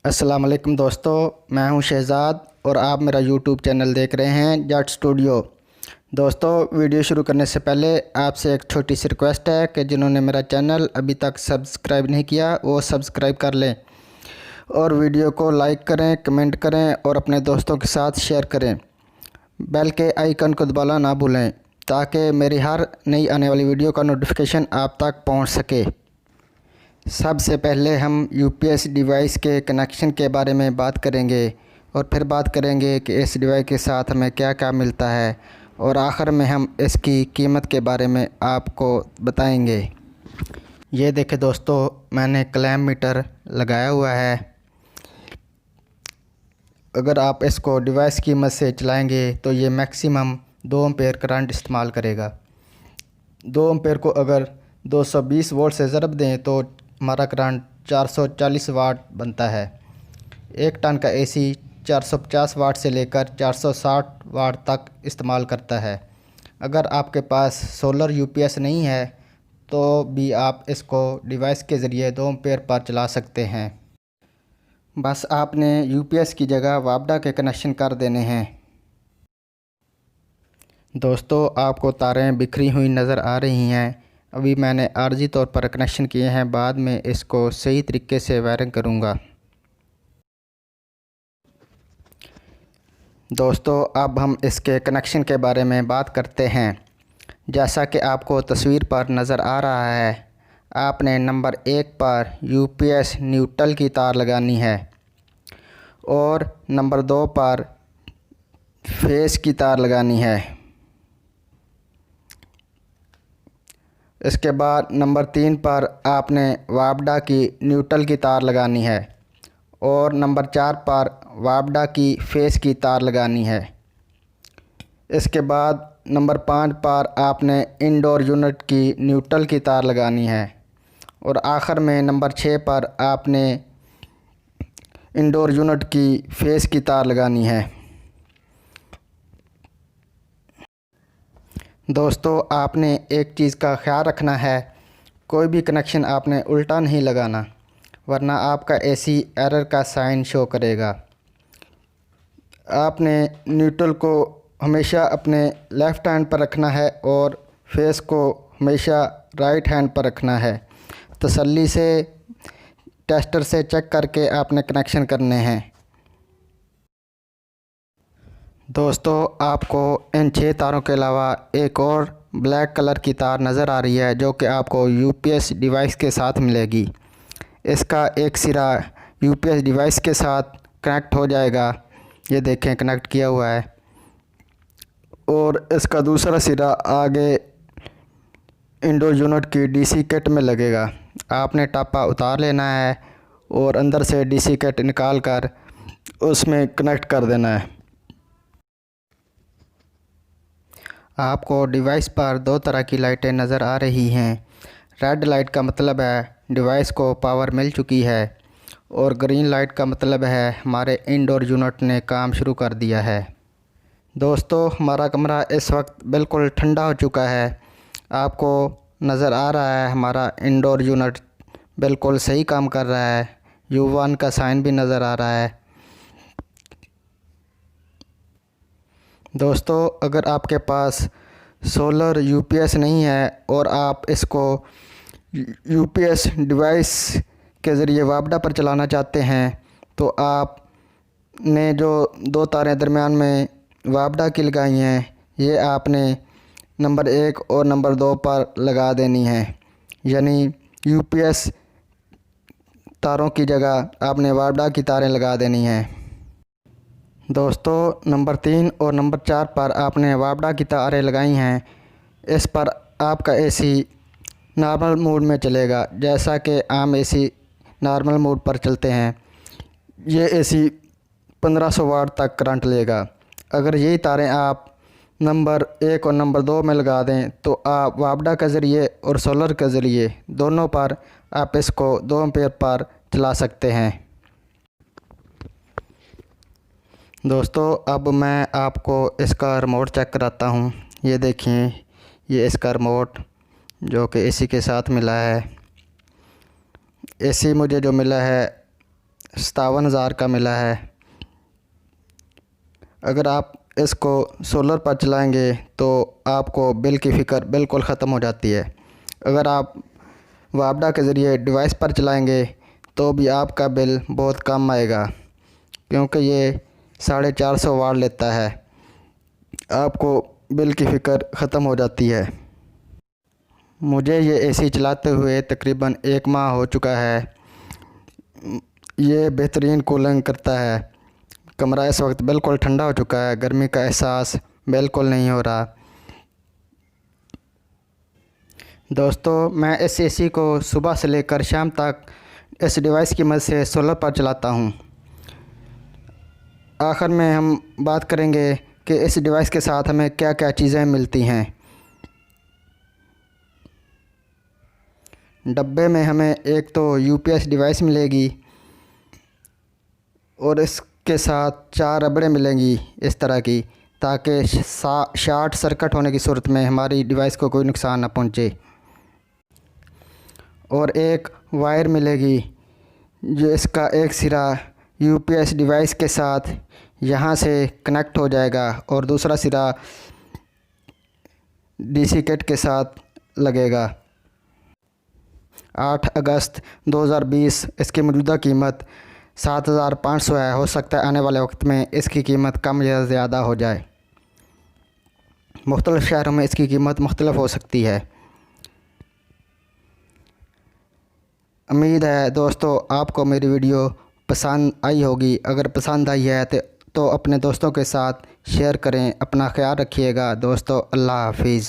अस्सलाम वालेकुम दोस्तों, मैं हूं शहज़ाद और आप मेरा यूट्यूब चैनल देख रहे हैं जट स्टूडियो। दोस्तों, वीडियो शुरू करने से पहले आपसे एक छोटी सी रिक्वेस्ट है कि जिन्होंने मेरा चैनल अभी तक सब्सक्राइब नहीं किया वो सब्सक्राइब कर लें और वीडियो को लाइक करें, कमेंट करें और अपने दोस्तों के साथ शेयर करें। बेल के आइकन को दबाना ना भूलें ताकि मेरी हर नई आने वाली वीडियो का नोटिफिकेशन आप तक पहुंच सके। सबसे पहले हम यूपीएस डिवाइस के कनेक्शन के बारे में बात करेंगे और फिर बात करेंगे कि इस डिवाइस के साथ हमें क्या क्या मिलता है और आखिर में हम इसकी कीमत के बारे में आपको बताएंगे। ये देखें दोस्तों, मैंने क्लैम्प मीटर लगाया हुआ है। अगर आप इसको डिवाइस की मदद से चलाएंगे तो ये मैक्सिमम 2 एम्पेयर करंट इस्तेमाल करेगा। 2 एम्पेयर को अगर 220 वोल्ट से ज़रब दें तो हमारा करंट 440 वाट बनता है। 1 टन का एसी 450 वाट से लेकर 460 वाट तक इस्तेमाल करता है। अगर आपके पास सोलर यूपीएस नहीं है तो भी आप इसको डिवाइस के ज़रिए 2 एम्पेयर पर चला सकते हैं। बस आपने यूपीएस की जगह वापडा के कनेक्शन कर देने हैं। दोस्तों, आपको तारें बिखरी हुई नज़र आ रही हैं। अभी मैंने आर्जी तौर पर कनेक्शन किए हैं, बाद में इसको सही तरीके से वायरिंग करूँगा। दोस्तों, अब हम इसके कनेक्शन के बारे में बात करते हैं। जैसा कि आपको तस्वीर पर नज़र आ रहा है, आपने नंबर 1 पर यूपीएस न्यूट्रल की तार लगानी है और नंबर 2 पर फेस की तार लगानी है। इसके बाद नंबर 3 पर आपने वापडा की न्यूट्रल की तार लगानी है और नंबर 4 पर वापडा की फेस की तार लगानी है। इसके बाद नंबर 5 पर आपने इंडोर यूनिट की न्यूट्रल की तार लगानी है और आखिर में नंबर 6 पर आपने इंडोर यूनिट की फेस की तार लगानी है। दोस्तों, आपने एक चीज़ का ख्याल रखना है, कोई भी कनेक्शन आपने उल्टा नहीं लगाना वरना आपका एसी एरर का साइन शो करेगा। आपने न्यूट्रल को हमेशा अपने लेफ़्ट हैंड पर रखना है और फेस को हमेशा राइट हैंड पर रखना है। तसल्ली से टेस्टर से चेक करके आपने कनेक्शन करने हैं। दोस्तों, आपको इन 6 तारों के अलावा एक और ब्लैक कलर की तार नज़र आ रही है जो कि आपको यूपीएस डिवाइस के साथ मिलेगी। इसका एक सिरा यूपीएस डिवाइस के साथ कनेक्ट हो जाएगा, ये देखें कनेक्ट किया हुआ है, और इसका दूसरा सिरा आगे इंडोर यूनिट की डीसी किट में लगेगा। आपने टापा उतार लेना है और अंदर से डीसी किट निकाल कर उसमें कनेक्ट कर देना है। आपको डिवाइस पर 2 तरह की लाइटें नज़र आ रही हैं। रेड लाइट का मतलब है डिवाइस को पावर मिल चुकी है और ग्रीन लाइट का मतलब है हमारे इंडोर यूनिट ने काम शुरू कर दिया है। दोस्तों, हमारा कमरा इस वक्त बिल्कुल ठंडा हो चुका है। आपको नज़र आ रहा है हमारा इंडोर यूनिट बिल्कुल सही काम कर रहा है। U1 का साइन भी नज़र आ रहा है। दोस्तों, अगर आपके पास सोलर यूपीएस नहीं है और आप इसको यूपीएस डिवाइस के ज़रिए वापडा पर चलाना चाहते हैं तो आपने जो 2 तारें दरमियान में वापडा की लगाई हैं ये आपने नंबर 1 और नंबर 2 पर लगा देनी है। यानी यूपीएस तारों की जगह आपने वापडा की तारें लगा देनी हैं। दोस्तों, नंबर 3 और नंबर 4 पर आपने वापडा की तारें लगाई हैं। इस पर आपका एसी नॉर्मल मोड में चलेगा, जैसा कि आम एसी नॉर्मल मोड पर चलते हैं। ये एसी 1500 वाट तक करंट लेगा। अगर यही तारें आप नंबर 1 और नंबर 2 में लगा दें तो आप वापडा के ज़रिए और सोलर के ज़रिए दोनों पर आप इसको 2 एम्पेयर पर चला सकते हैं। दोस्तों, अब मैं आपको इसका रिमोट चेक कराता हूँ। ये देखिए, ये इसका रिमोट जो कि एसी के साथ मिला है। एसी मुझे जो मिला है 57,000 का मिला है। अगर आप इसको सोलर पर चलाएंगे तो आपको बिल की फ़िक्र बिल्कुल ख़त्म हो जाती है। अगर आप वापडा के ज़रिए डिवाइस पर चलाएंगे तो भी आपका बिल बहुत कम आएगा, क्योंकि ये 450 वाट लेता है। आपको बिल की फ़िक्र ख़त्म हो जाती है। मुझे ये एसी चलाते हुए तकरीबन 1 माह हो चुका है। ये बेहतरीन कूलिंग करता है। कमरा इस वक्त बिल्कुल ठंडा हो चुका है, गर्मी का एहसास बिल्कुल नहीं हो रहा। दोस्तों, मैं इस एसी को सुबह से लेकर शाम तक इस डिवाइस की मदद से सोलर पर चलाता हूँ। आखिर में हम बात करेंगे कि इस डिवाइस के साथ हमें क्या क्या चीज़ें मिलती हैं। डब्बे में हमें एक तो यूपीएस डिवाइस मिलेगी और इसके साथ 4 रबड़ें मिलेंगी इस तरह की, ताकि शॉर्ट सर्किट होने की सूरत में हमारी डिवाइस को कोई नुकसान ना पहुंचे। और एक वायर मिलेगी जो इसका एक सिरा यूपीएस डिवाइस के साथ यहाँ से कनेक्ट हो जाएगा और दूसरा सिरा डीसी किट के साथ लगेगा। 8 अगस्त 2020 इसकी मौजूदा कीमत 7,500 है। हो सकता है आने वाले वक्त में इसकी कीमत कम या ज़्यादा हो जाए। मुख्तलिफ़ शहरों में इसकी कीमत मुख्तलिफ हो सकती है। उम्मीद है दोस्तों आपको मेरी वीडियो पसंद आई होगी। अगर पसंद आई है तो अपने दोस्तों के साथ शेयर करें। अपना ख्याल रखिएगा दोस्तों। अल्लाह हाफिज़।